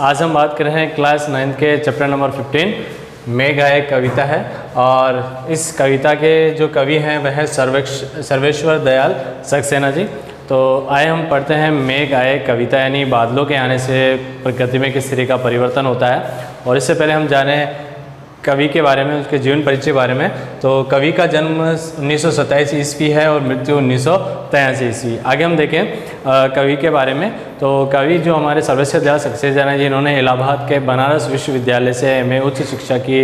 आज हम बात कर रहे हैं क्लास 9 के चैप्टर नंबर 15 मेघ आए कविता है। और इस कविता के जो कवि हैं वह है सर्वेश्वर दयाल सक्सेना जी। तो आए हम पढ़ते हैं मेघ आए कविता, यानी बादलों के आने से प्रकृति में किस तरह का परिवर्तन होता है। और इससे पहले हम जाने कवि के बारे में, उसके जीवन परिचय के बारे में। तो कवि का जन्म 1927 ईस्वी है और मृत्यु 1983 ईस्वी। आगे हम देखें कवि के बारे में। तो कवि जो हमारे सर्वेश्वर दयाल सक्सेना जी, इन्होंने इलाहाबाद के बनारस विश्वविद्यालय से एमए उच्च शिक्षा की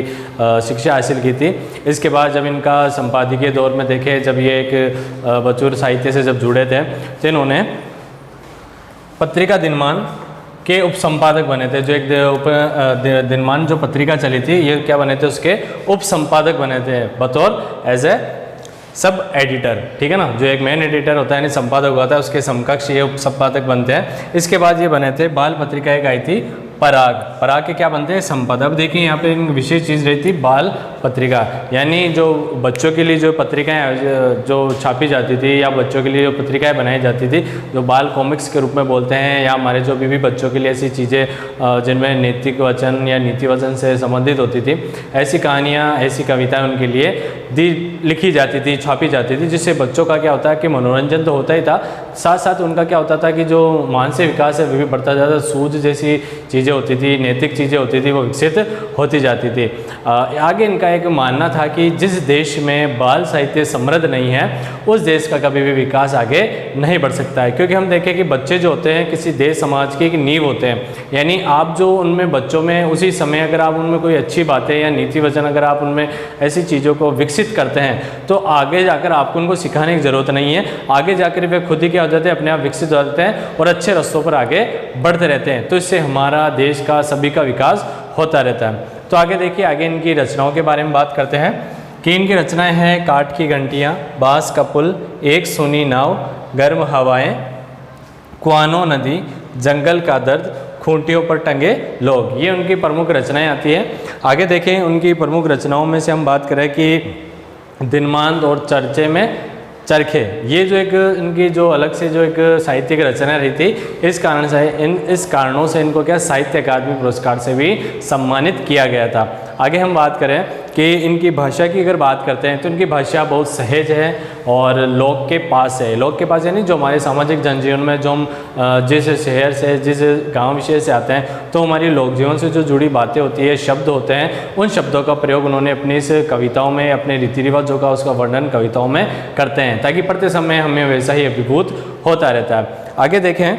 शिक्षा हासिल की थी। इसके बाद जब इनका संपादकीय दौर में देखें, जब ये एक बतौर साहित्य से जब जुड़े थे, तो इन्होंने पत्रिका दिनमान के उप संपादक बने थे। जो एक दिनमान जो पत्रिका चली थी, ये क्या बने थे, उसके उप संपादक बने थे बतौर एज ए सब एडिटर। ठीक है ना, जो एक मेन एडिटर होता है यानी संपादक होता है, उसके समकक्ष ये उप संपादक बनते हैं। इसके बाद ये बने थे बाल पत्रिका एक आई थी पराग, पराग के क्या बनते हैं, संपादक। अब देखिए यहाँ पे विशेष चीज़ रही थी बाल पत्रिका, यानी जो बच्चों के लिए जो पत्रिकाएं जो छापी जाती थी या बच्चों के लिए जो पत्रिकाएं बनाई जाती थी, जो बाल कॉमिक्स के रूप में बोलते हैं, या हमारे जो भी बच्चों के लिए ऐसी चीज़ें जिनमें नैतिक वचन या नीति वचन से संबंधित होती थी, ऐसी कहानियाँ, ऐसी कविताएँ उनके लिए लिखी जाती थी, छापी जाती थी, जिससे बच्चों का क्या होता है कि मनोरंजन तो होता ही था, साथ साथ उनका क्या होता था कि जो मानसिक विकास है वो भी बढ़ता जाता, सूझ जैसी चीज़ें होती थी, नैतिक चीज़ें होती थी, वो विकसित होती जाती थी। आगे इनका एक मानना था कि जिस देश में बाल साहित्य समृद्ध नहीं है, उस देश का कभी भी विकास आगे नहीं बढ़ सकता है। क्योंकि हम देखें कि बच्चे जो होते हैं किसी देश समाज की एक नींव होते हैं, यानी आप जो उनमें बच्चों में उसी समय अगर आप उनमें कोई अच्छी बातें या नीति वचन अगर आप उनमें ऐसी चीज़ों को विकसित करते हैं, तो आगे जाकर आपको उनको सिखाने की ज़रूरत नहीं है। आगे जाकर वे खुद ही क्या हो जाते हैं, अपने आप विकसित हो जाते हैं और अच्छे रास्तों पर आगे बढ़ते रहते हैं। तो इससे हमारा देश का सभी का विकास होता रहता है। तो आगे देखिए, आगे इनकी रचनाओं के बारे में बात करते हैं कि इनकी रचनाएं हैं काठ की घंटियाँ, बांस का पुल, एक सूनी नाव, गर्म हवाएं, कुआनो नदी, जंगल का दर्द, खूंटियों पर टंगे लोग, ये उनकी प्रमुख रचनाएं आती हैं। आगे देखें उनकी प्रमुख रचनाओं में से हम बात करें कि दिनमान और चर्चे में चरखे, ये जो एक इनकी जो अलग से जो एक साहित्यिक रचना रही थी, इस कारणों से इनको क्या साहित्य अकादमी पुरस्कार से भी सम्मानित किया गया था। आगे हम बात करें कि इनकी भाषा की अगर बात करते हैं तो इनकी भाषा बहुत सहज है और लोग के पास है। लोग के पास यानी जो हमारे सामाजिक जनजीवन में जो हम जिस शहर से, जिस गांव विषय से आते हैं, तो हमारी लोक जीवन से जो जुड़ी बातें होती है, शब्द होते हैं, उन शब्दों का प्रयोग उन्होंने अपनी इस कविताओं में, अपने रीति रिवाजों का उसका वर्णन कविताओं में करते हैं, ताकि पढ़ते समय हमें वैसा ही अभिभूत होता रहता है। आगे देखें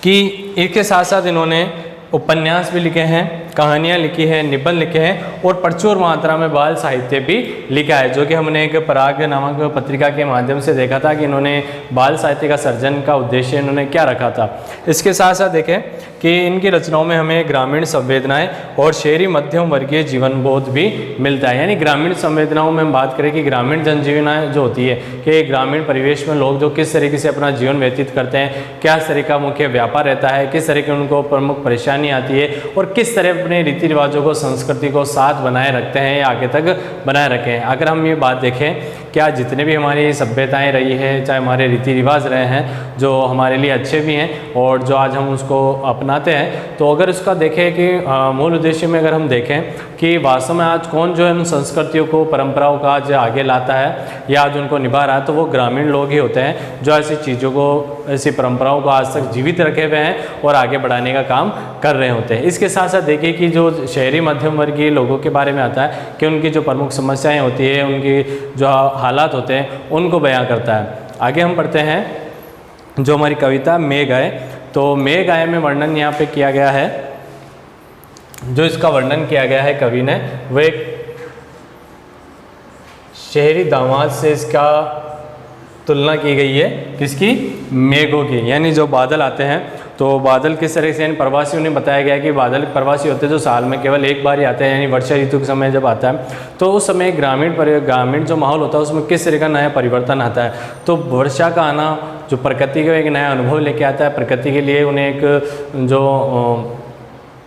कि इसके साथ साथ इन्होंने उपन्यास भी लिखे हैं, कहानियाँ लिखी हैं, निबंध लिखे हैं और प्रचुर मात्रा में बाल साहित्य भी लिखा है, जो कि हमने एक पराग नामक पत्रिका के माध्यम से देखा था कि इन्होंने बाल साहित्य का सर्जन का उद्देश्य इन्होंने क्या रखा था। इसके साथ साथ देखें कि इनकी रचनाओं में हमें ग्रामीण संवेदनाएं और शहरी मध्यम वर्गीय जीवन बोध भी मिलता है। यानी ग्रामीण संवेदनाओं में हम बात करें कि ग्रामीण जनजीवन जो होती है कि ग्रामीण परिवेश में लोग जो किस तरीके से अपना जीवन व्यतीत करते हैं, क्या तरह का मुख्य व्यापार रहता है, किस तरह की उनको प्रमुख परेशानी आती है और किस तरह अपने रीति रिवाजों को, संस्कृति को साथ बनाए रखते हैं या आगे तक बनाए रखें। अगर हम ये बात देखें, क्या जितने भी हमारी सभ्यताएं रही है, चाहे हमारे रीति रिवाज रहे हैं जो हमारे लिए अच्छे भी हैं और जो आज हम उसको अपनाते हैं, तो अगर उसका देखें कि मूल उद्देश्य में अगर हम देखें कि वास्तव में आज कौन जो है उन संस्कृतियों को, परंपराओं का आज आगे लाता है या आज उनको निभा रहा है, तो वो ग्रामीण लोग ही होते हैं जो ऐसी चीज़ों को, ऐसी परंपराओं को आज तक जीवित रखे हुए हैं और आगे बढ़ाने का काम कर रहे होते हैं। इसके साथ साथ देखिए कि जो शहरी मध्यम वर्गीय लोगों के बारे में आता है कि उनकी जो प्रमुख समस्याएँ होती है, उनकी जो हालात होते हैं, उनको बयां करता है। आगे हम पढ़ते हैं जो हमारी कविता मेघ आए। तो मेघ आए में वर्णन यहाँ पे किया गया है, जो इसका वर्णन किया गया है कवि ने, वह एक शहरी दामाद से इसका तुलना की गई है, किसकी, मेघों की। यानी जो बादल आते हैं, तो बादल किस तरह से, प्रवासियों ने बताया गया कि बादल प्रवासी होते हैं जो साल में केवल एक बार ही आते हैं, यानी वर्षा ऋतु के समय जब आता है, तो उस समय ग्रामीण जो माहौल होता है उसमें किस तरह का नया परिवर्तन आता है। तो वर्षा का आना जो प्रकृति को एक नया अनुभव लेके आता है, प्रकृति के लिए उन्हें एक जो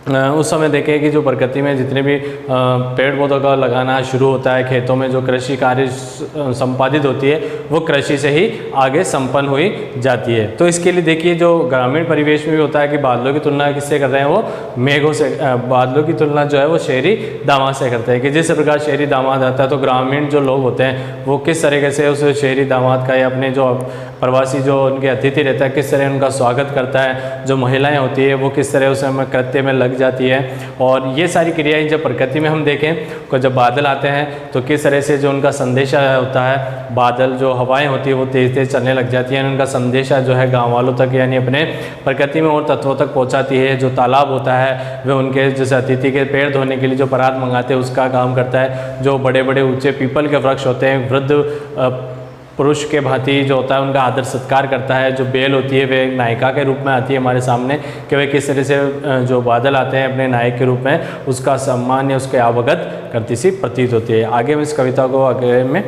उस समय देखें कि जो प्रकृति में जितने भी पेड़ पौधों का लगाना शुरू होता है, खेतों में जो कृषि कार्य संपादित होती है वो कृषि से ही आगे संपन्न हुई जाती है। तो इसके लिए देखिए जो ग्रामीण परिवेश में भी होता है कि बादलों की तुलना किससे कर रहे हैं, वो मेघों से, बादलों की तुलना जो है वो शहरी दामाद से करते हैं कि जिस प्रकार शहरी दामाद आता है तो ग्रामीण जो लोग होते हैं वो किस तरीके से उस शहरी दामाद का या अपने जो प्रवासी जो उनके अतिथि रहता है किस तरह उनका स्वागत करता है, जो महिलाएं होती है वो किस तरह उस कृत्य में लग जाती है। और ये सारी क्रियाएं जब प्रकृति में हम देखें तो जब बादल आते हैं तो किस तरह से जो उनका संदेशा होता है, बादल जो हवाएं होती है वो तेज़ तेज़ चलने लग जाती हैं, उनका संदेशा जो है गाँव वालों तक यानी अपने प्रकृति में और तत्वों तक पहुँचाती है। जो तालाब होता है वह उनके जैसे अतिथि के पैर धोने के लिए जो परात मंगाते हैं उसका काम करता है। जो बड़े बड़े ऊंचे पीपल के वृक्ष होते हैं वृद्ध पुरुष के भांति जो होता है उनका आदर सत्कार करता है। जो बेल होती है वे एक नायिका के रूप में आती है हमारे सामने कि वे किस तरह से जो बादल आते हैं अपने नायक के रूप में उसका सम्मान या उसके अवगत करती सी प्रतीत होती है। आगे हम इस कविता को आगे में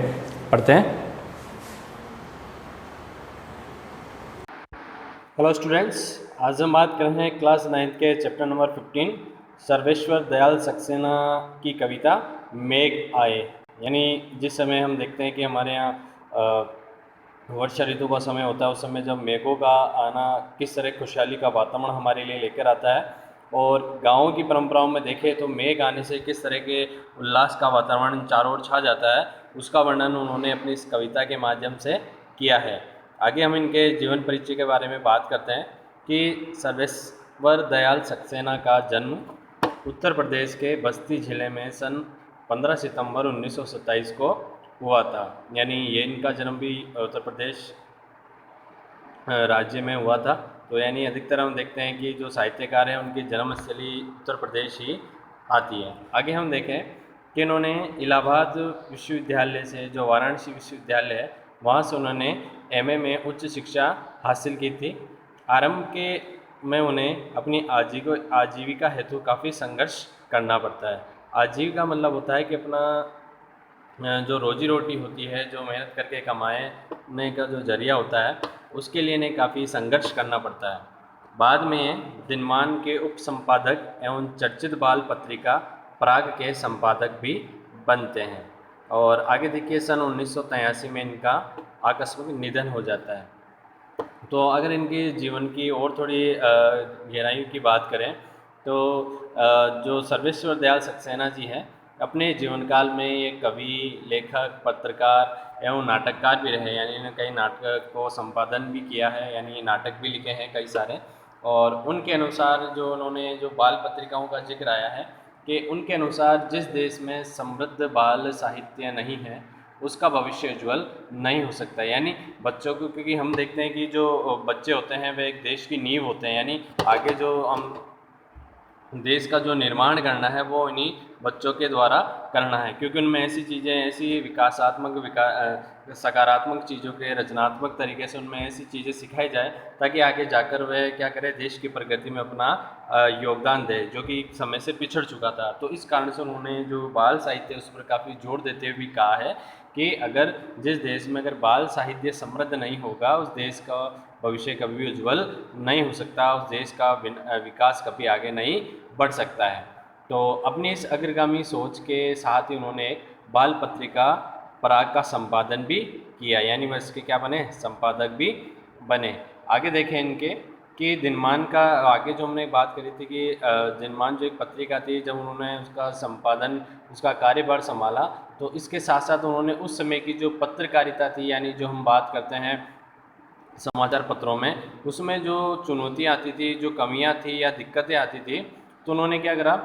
पढ़ते हैं। हेलो स्टूडेंट्स, आज हम बात कर रहे हैं क्लास 9 के चैप्टर नंबर 15 सर्वेश्वर दयाल सक्सेना की कविता मेघ आए। यानी जिस समय हम देखते हैं कि हमारे यहाँ वर्षा ऋतु का समय होता है उस समय जब मेघों का आना किस तरह खुशहाली का वातावरण हमारे लिए लेकर आता है, और गाँव की परंपराओं में देखें तो मेघ आने से किस तरह के उल्लास का वातावरण चारों ओर छा जाता है उसका वर्णन उन्होंने अपनी इस कविता के माध्यम से किया है। आगे हम इनके जीवन परिचय के बारे में बात करते हैं कि सर्वेश्वर दयाल सक्सेना का जन्म उत्तर प्रदेश के बस्ती जिले में सन 15 सितंबर 1927 को हुआ था। यानी ये इनका जन्म भी उत्तर प्रदेश राज्य में हुआ था। तो यानी अधिकतर हम देखते हैं कि जो साहित्यकार हैं उनकी जन्मस्थली उत्तर प्रदेश ही आती है। आगे हम देखें कि इन्होंने इलाहाबाद विश्वविद्यालय से जो वाराणसी विश्वविद्यालय है वहाँ से उन्होंने एमए में उच्च शिक्षा हासिल की थी। आरंभ के में उन्हें अपनी आजीविका हेतु काफ़ी संघर्ष करना पड़ता है। आजीविका मतलब होता है कि अपना जो रोजी रोटी होती है, जो मेहनत करके कमाने का जो जरिया होता है उसके लिए इन्हें काफ़ी संघर्ष करना पड़ता है। बाद में दिनमान के उप संपादक एवं चर्चित बाल पत्रिका पराग के संपादक भी बनते हैं। और आगे देखिए सन 1983 में इनका आकस्मिक निधन हो जाता है। तो अगर इनके जीवन की और थोड़ी गहराई की बात करें तो जो सर्वेश्वर दयाल सक्सेना जी हैं अपने जीवन काल में ये कवि, लेखक, पत्रकार एवं नाटककार भी रहे। यानी इन्होंने कई नाटक को संपादन भी किया है, यानी नाटक भी लिखे हैं कई सारे। और उनके अनुसार जो उन्होंने जो बाल पत्रिकाओं का जिक्र आया है कि उनके अनुसार जिस देश में समृद्ध बाल साहित्य नहीं है उसका भविष्य उज्ज्वल नहीं हो सकता। यानी बच्चों को, क्योंकि हम देखते हैं कि जो बच्चे होते हैं वे एक देश की नींव होते हैं, यानी आगे जो हम देश का जो निर्माण करना है वो इन्हीं बच्चों के द्वारा करना है, क्योंकि उनमें ऐसी चीज़ें, ऐसी सकारात्मक चीज़ों के रचनात्मक तरीके से उनमें ऐसी चीज़ें सिखाई जाए ताकि आगे जाकर वह क्या करे, देश की प्रगति में अपना योगदान दे, जो कि एक समय से पिछड़ चुका था। तो इस कारण से उन्होंने जो बाल साहित्य उस पर काफ़ी जोर देते हुए भी कहा है कि अगर जिस देश में अगर बाल साहित्य समृद्ध नहीं होगा उस देश का भविष्य कभी भी उज्ज्वल नहीं हो सकता, उस देश का विकास कभी आगे नहीं बढ़ सकता है। तो अपनी इस अग्रगामी सोच के साथ ही उन्होंने बाल पत्रिका पराग का संपादन भी किया, यानी वह इसके क्या बने, संपादक भी बने। आगे देखें इनके कि दिनमान का, आगे जो हमने बात करी थी कि दिनमान जो एक पत्रिका थी, जब उन्होंने उसका संपादन, उसका कार्यभार संभाला तो इसके साथ साथ उन्होंने उस समय की जो पत्रकारिता थी, यानी जो हम बात करते हैं समाचार पत्रों में, उसमें जो चुनौतियाँ आती थी, जो कमियाँ थी या दिक्कतें आती थी, तो उन्होंने क्या करा,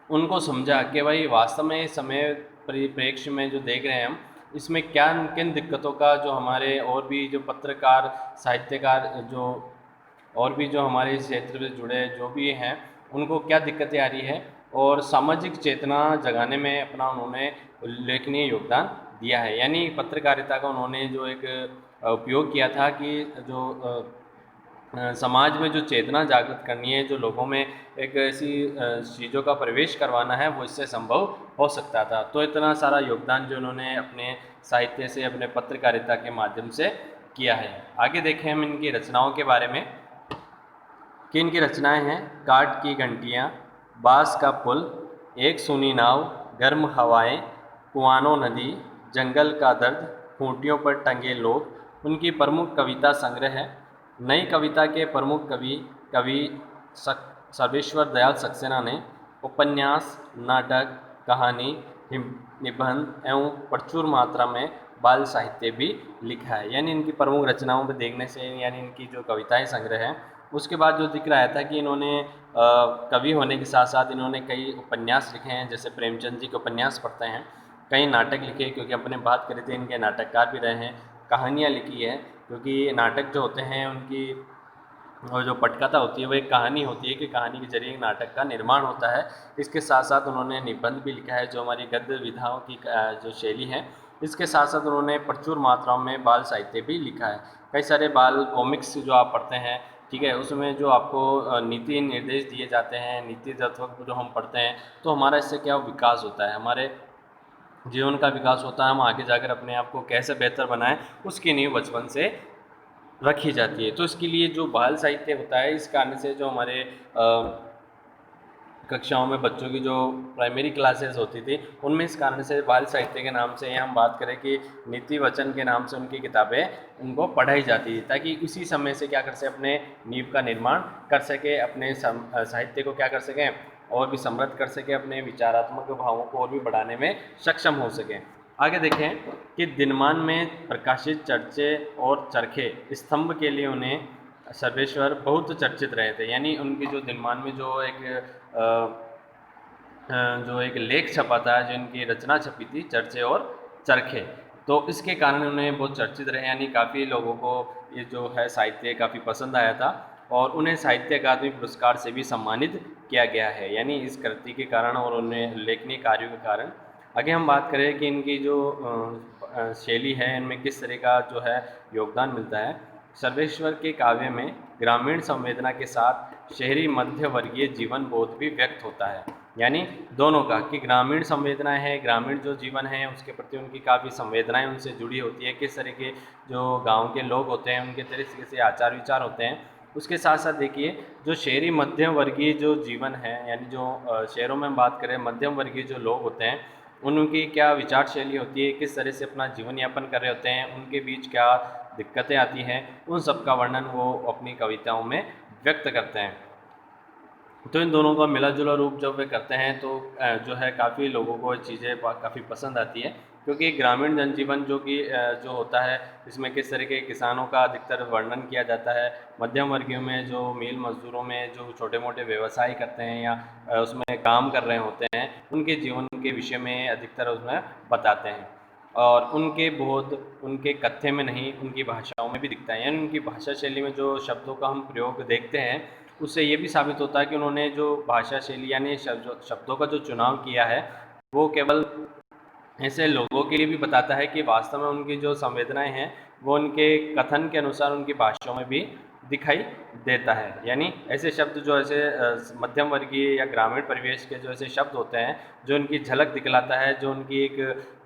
उनको समझा कि भाई वास्तव में समय परिप्रेक्ष्य में जो देख रहे हैं हम, इसमें क्या किन दिक्कतों का जो हमारे और भी जो पत्रकार, साहित्यकार, जो और भी जो हमारे इस क्षेत्र से जुड़े जो भी हैं उनको क्या दिक्कतें आ रही है, और सामाजिक चेतना जगाने में अपना उन्होंने उल्लेखनीय योगदान दिया है। यानी पत्रकारिता का उन्होंने जो एक उपयोग किया था कि जो समाज में जो चेतना जागृत करनी है, जो लोगों में एक ऐसी चीज़ों का प्रवेश करवाना है, वो इससे संभव हो सकता था। तो इतना सारा योगदान जो उन्होंने अपने साहित्य से, अपने पत्रकारिता के माध्यम से किया है। आगे देखें हम इनकी रचनाओं के बारे में कि इनकी रचनाएं हैं काठ की घंटियाँ, बांस का पुल, एक सूनी नाव, गर्म हवाएं, कुआनो नदी, जंगल का दर्द, खूंटियों पर टंगे लोग उनकी प्रमुख कविता संग्रह है। नई कविता के प्रमुख कवि कवि सर्वेश्वर दयाल सक्सेना ने उपन्यास, नाटक, कहानी, निबंध एवं प्रचुर मात्रा में बाल साहित्य भी लिखा है। यानी इनकी प्रमुख रचनाओं पर देखने से, यानी इनकी जो कविताएं संग्रह है, उसके बाद जो जिक्र आया था कि इन्होंने कवि होने के साथ साथ इन्होंने कई उपन्यास लिखे हैं, जैसे प्रेमचंद जी के उपन्यास पढ़ते हैं, कई नाटक लिखे, क्योंकि अपने बात करें थे इनके नाटककार भी रहे हैं, कहानियाँ लिखी है, क्योंकि नाटक जो होते हैं उनकी और जो पटकथा होती है वो एक कहानी होती है कि कहानी के जरिए नाटक का निर्माण होता है। इसके साथ साथ उन्होंने निबंध भी लिखा है, जो हमारी गद्य विधाओं की जो शैली है। इसके साथ साथ उन्होंने प्रचुर मात्राओं में बाल साहित्य भी लिखा है। कई सारे बाल कॉमिक्स जो आप पढ़ते हैं, ठीक है, उसमें जो आपको नीति निर्देश दिए जाते हैं, नीति तत्व जो हम पढ़ते हैं, तो हमारा इससे क्या विकास होता है, हमारे जीवन का विकास होता है, हम आगे जाकर अपने आप को कैसे बेहतर बनाएं, उसकी नींव बचपन से रखी जाती है। तो इसके लिए जो बाल साहित्य होता है, इस कारण से जो हमारे कक्षाओं में बच्चों की जो प्राइमरी क्लासेस होती थी, उनमें इस कारण से बाल साहित्य के नाम से, या हम बात करें कि नीति वचन के नाम से उनकी किताबें उनको पढ़ाई जाती थी, ताकि उसी समय से क्या कर सके, अपने नींव का निर्माण कर सके, अपने साहित्य को क्या कर सकें और भी समृद्ध कर सके, अपने विचारात्मक भावों को और भी बढ़ाने में सक्षम हो सकें। आगे देखें कि दिनमान में प्रकाशित चर्चे और चरखे स्तंभ के लिए उन्हें सर्वेश्वर बहुत चर्चित रहे थे। यानी उनकी जो दिनमान में जो एक लेख छपा था, जो इनकी रचना छपी थी, चर्चे और चरखे, तो इसके कारण उन्हें बहुत चर्चित रहे, यानी काफ़ी लोगों को ये जो है साहित्य काफ़ी पसंद आया था, और उन्हें साहित्य अकादमी पुरस्कार से भी सम्मानित किया गया है, यानी इस कृति के कारण और उन्हें लेखनीय कार्यों के कारण। आगे हम बात करें कि इनकी जो शैली है, इनमें किस तरह का जो है योगदान मिलता है। सर्वेश्वर के काव्य में ग्रामीण संवेदना के साथ शहरी मध्य वर्गीय जीवन बोध भी व्यक्त होता है, यानी दोनों का, कि ग्रामीण संवेदनाएं हैं, ग्रामीण जो जीवन है उसके प्रति उनकी काफ़ी संवेदनाएं उनसे जुड़ी होती है, किस तरह के जो गांव के लोग होते हैं उनके तरीके से आचार विचार होते हैं। उसके साथ साथ देखिए जो शहरी मध्यम वर्गीय जो जीवन है, यानी जो शहरों में हम बात करें मध्यम वर्गीय जो लोग होते हैं, उनकी क्या विचार शैली होती है, किस तरह से अपना जीवन यापन कर रहे होते हैं, उनके बीच क्या दिक्कतें आती हैं, उन सब का वर्णन वो अपनी कविताओं में व्यक्त करते हैं। तो इन दोनों का मिला जुला रूप जब वे करते हैं तो जो है काफ़ी लोगों को चीज़ें काफ़ी पसंद आती है, क्योंकि ग्रामीण जनजीवन जो कि जो होता है, इसमें किस तरह के किसानों का अधिकतर वर्णन किया जाता है, मध्यम वर्गीयों में जो मील मजदूरों में जो छोटे मोटे व्यवसाय करते हैं या उसमें काम कर रहे होते हैं, उनके जीवन के विषय में अधिकतर उसमें बताते हैं, और उनके बोध उनके कथ्य में नहीं, उनकी भाषाओं में भी दिखता है। यानी उनकी भाषा शैली में जो शब्दों का हम प्रयोग देखते हैं, उससे ये भी साबित होता है कि उन्होंने जो भाषा शैली यानी शब्दों का जो चुनाव किया है, वो केवल ऐसे लोगों के लिए भी बताता है कि वास्तव में उनकी जो संवेदनाएं हैं वो उनके कथन के अनुसार उनकी भाषाओं में भी दिखाई देता है। यानी ऐसे शब्द जो ऐसे मध्यम वर्गीय या ग्रामीण परिवेश के जो ऐसे शब्द होते हैं, जो उनकी झलक दिखलाता है, जो उनकी एक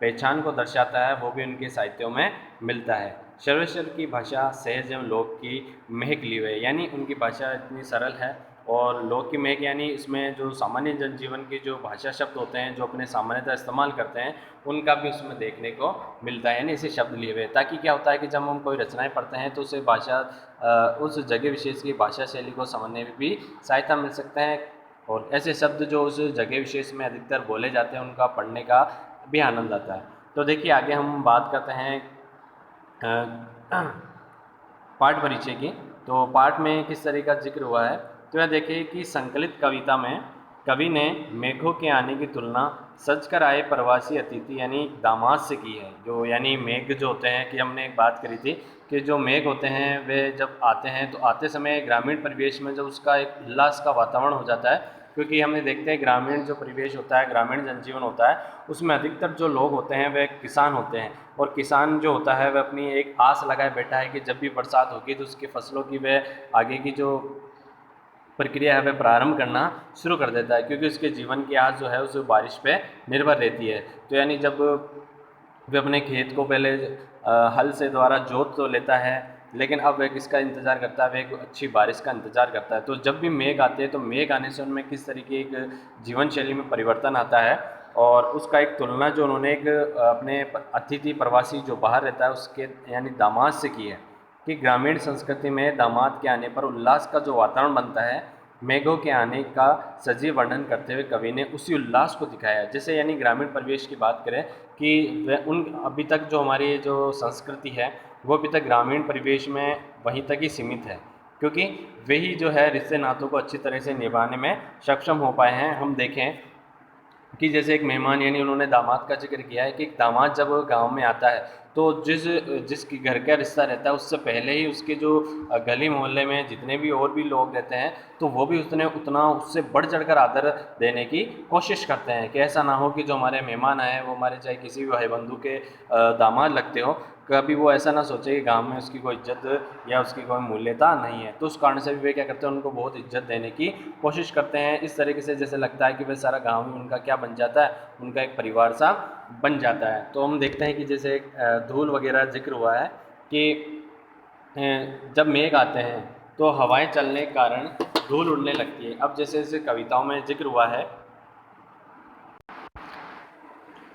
पहचान को दर्शाता है, वो भी उनके साहित्यों में मिलता है। सर्वेश्वर की भाषा सहज एवं लोक की महक ली हुई है, यानी उनकी भाषा इतनी सरल है, और लोक की महक यानी इसमें जो सामान्य जनजीवन की जो भाषा शब्द होते हैं, जो अपने सामान्यतः इस्तेमाल करते हैं, उनका भी उसमें देखने को मिलता है, यानी इसे शब्द लिए हुए, ताकि क्या होता है कि जब हम कोई रचनाएं पढ़ते हैं तो उसे भाषा उस जगह विशेष की भाषा शैली को समझने में भी सहायता मिल सकता है, और ऐसे शब्द जो उस जगह विशेष में अधिकतर बोले जाते हैं उनका पढ़ने का भी आनंद आता है। तो देखिए आगे हम बात करते हैं पाठ परिचय की। तो पाठ में किस तरह का जिक्र हुआ है, तो यह देखिए कि संकलित कविता में कवि ने मेघों के आने की तुलना सजकर आए प्रवासी अतिथि यानी दामाद से की है। जो यानी मेघ जो होते हैं, कि हमने एक बात करी थी कि जो मेघ होते हैं वे जब आते हैं तो आते समय ग्रामीण परिवेश में जब उसका एक उल्लास का वातावरण हो जाता है, क्योंकि हमने देखते हैं ग्रामीण जो परिवेश होता है, ग्रामीण जनजीवन होता है, उसमें अधिकतर जो लोग होते हैं वे किसान होते हैं, और किसान जो होता है वह अपनी एक आस लगाए बैठा है कि जब भी बरसात होगी तो उसकी फसलों की वह आगे की जो प्रक्रिया है वह प्रारंभ करना शुरू कर देता है, क्योंकि उसके जीवन की आस जो है उस बारिश पे निर्भर रहती है। तो यानी जब वे अपने खेत को पहले हल से द्वारा जोत तो लेता है, लेकिन अब वह किसका इंतज़ार करता है, वह एक अच्छी बारिश का इंतज़ार करता है। तो जब भी मेघ आते हैं तो मेघ आने से उनमें किस तरीके एक जीवन शैली में परिवर्तन आता है, और उसका एक तुलना जो उन्होंने एक अपने अतिथि प्रवासी जो बाहर रहता है उसके यानी दामाद से की है, कि ग्रामीण संस्कृति में दामाद के आने पर उल्लास का जो वातावरण बनता है, मेघों के आने का सजीव वर्णन करते हुए कवि ने उसी उल्लास को दिखाया है। जैसे यानी ग्रामीण परिवेश की बात करें कि वह उन अभी तक जो हमारी जो संस्कृति है वो अभी तक ग्रामीण परिवेश में वहीं तक ही सीमित है, क्योंकि वही जो है रिश्ते नातों को अच्छी तरह से निभाने में सक्षम हो पाए हैं। हम देखें कि जैसे एक मेहमान यानी उन्होंने दामाद का जिक्र किया है कि एक दामाद जब गांव में आता है तो जिसकी घर का रिश्ता रहता है उससे पहले ही उसके जो गली मोहल्ले में जितने भी और भी लोग रहते हैं तो वो भी उतना उससे बढ़ चढ़कर आदर देने की कोशिश करते हैं, कि ऐसा ना हो कि जो हमारे मेहमान आए वो हमारे चाहे किसी भी भाई बंधु के दामाद लगते हो, कभी वो ऐसा ना सोचे कि गांव में उसकी कोई इज्जत या उसकी कोई मूल्यता नहीं है। तो उस कारण से भी वे क्या करते हैं, उनको बहुत इज्जत देने की कोशिश करते हैं। इस तरीके से जैसे लगता है कि वह सारा गांव ही उनका क्या बन जाता है, उनका एक परिवार सा बन जाता है। तो हम देखते हैं कि जैसे धूल वगैरह जिक्र हुआ है कि जब मेघ आते हैं तो हवाएं चलने के कारण धूल उड़ने लगती है। अब जैसे जैसे कविताओं में जिक्र हुआ है,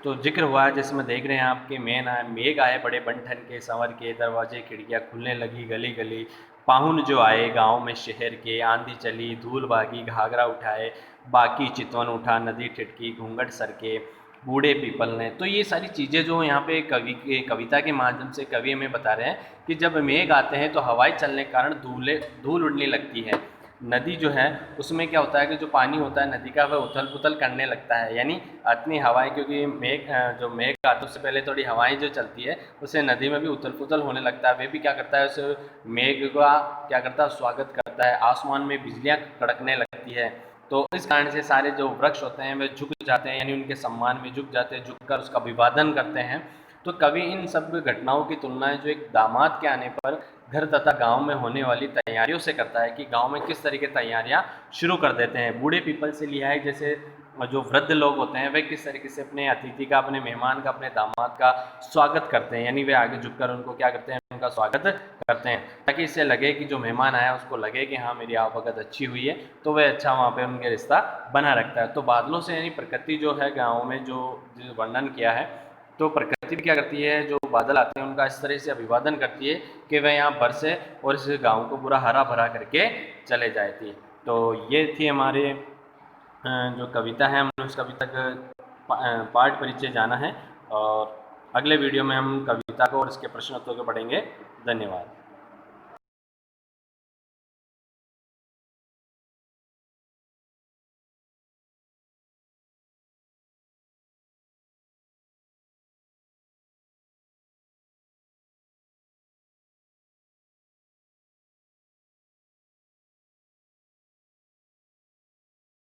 तो जिक्र हुआ है जिसमें देख रहे हैं आपके मेघ आए बड़े बन-ठन के, संवर के, दरवाजे खिड़कियाँ खुलने लगी गली गली, पाहुन जो आए गांव में शहर के, आंधी चली धूल भागी घाघरा उठाए, बाकी चितवन उठा नदी ठिठकी घूंघट सरके, बूढ़े पीपल ने। तो ये सारी चीज़ें जो यहाँ पे कविता के माध्यम से कवि हमें बता रहे हैं कि जब मेघ आते हैं तो हवाएं चलने के कारण धूल उड़ने लगती है। नदी जो है उसमें क्या होता है कि जो पानी होता है नदी का वह उथल पुथल करने लगता है, यानी इतनी हवाएं, क्योंकि जो मेघ आता है उससे पहले थोड़ी हवाएं जो चलती है उससे नदी में भी उथल पुथल होने लगता है। वे भी क्या करता है, उस मेघ का क्या करता है, स्वागत करता है। आसमान में बिजलियां कड़कने लगती है, तो इस कारण से सारे जो वृक्ष होते हैं वे झुक जाते हैं, यानी उनके सम्मान में झुक जाते हैं, झुककर उसका अभिवादन करते हैं। तो कवि इन सब घटनाओं की तुलना जो एक दामाद के आने पर घर तथा गांव में होने वाली तैयारियों से करता है, कि गांव में किस तरीके तैयारियां शुरू कर देते हैं। बूढ़े पीपल से लिया है, जैसे जो वृद्ध लोग होते हैं वे किस तरीके से अपने अतिथि का, अपने मेहमान का, अपने दामाद का स्वागत करते हैं, यानी वे आगे झुककर उनको क्या करते हैं, उनका स्वागत करते हैं, ताकि इससे लगे कि जो मेहमान आया उसको लगे कि हाँ मेरी आवभगत अच्छी हुई है, तो वह अच्छा वहाँ पे उनके रिश्ता बना रखता है। तो बादलों से यानी प्रकृति जो है गाँव में जो वर्णन किया है, तो प्रकृति भी क्या करती है, जो बादल आते हैं उनका इस तरह से अभिवादन करती है कि वह यहाँ बरसे और इस गांव को पूरा हरा भरा करके चले जाए थी। तो ये थी हमारे जो कविता है, हमने उस कविता का पाठ परिचय जाना है, और अगले वीडियो में हम कविता को और इसके प्रश्न उत्तर को पढ़ेंगे। धन्यवाद।